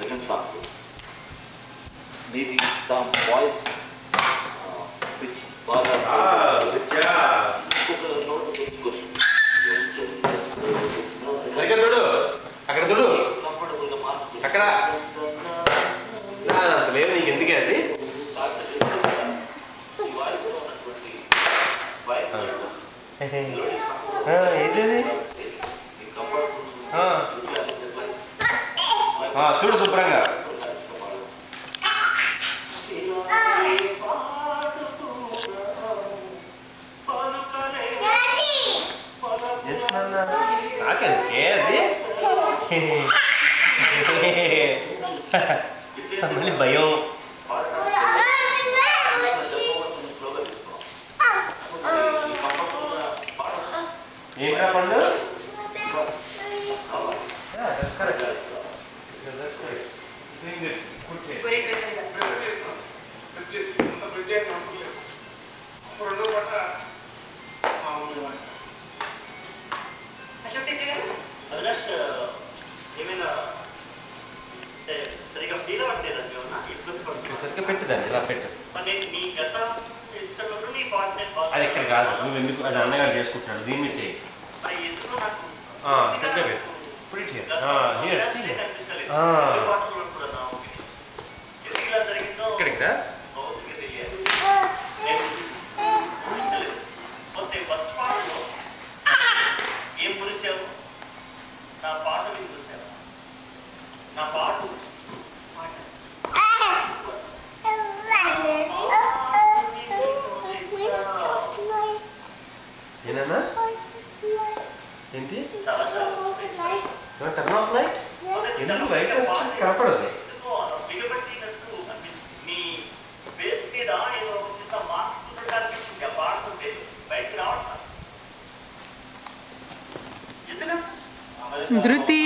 Second song నీది voice pitch బాగా సరిగ్గా చూడు, అక్కడ చూడు, అక్కడ లేదు నీకు ఎందుకే అది. ఏంటిది చూడు శుభ్రంగా. నాకే అది మళ్ళీ భయం. ఏంట్రా పండు? సరిగ్గా పెట్టిందండి, ఇలా పెట్టు. అది ఇక్కడ కాదు, నువ్వు ఎందుకు అది అన్నగారు చేసుకుంటున్నాడు, దీన్ని చేయి. సరిగ్గా పెట్టు. Put it here. Here, see here. ఇక్కడికి రా. ఏం పులిసావు? నా పాట చూసావు? నా పాట ఏనా ఏంటి? Turn off light. ఎందుకు లైట్ వచ్చి కనపడదు? ధృతి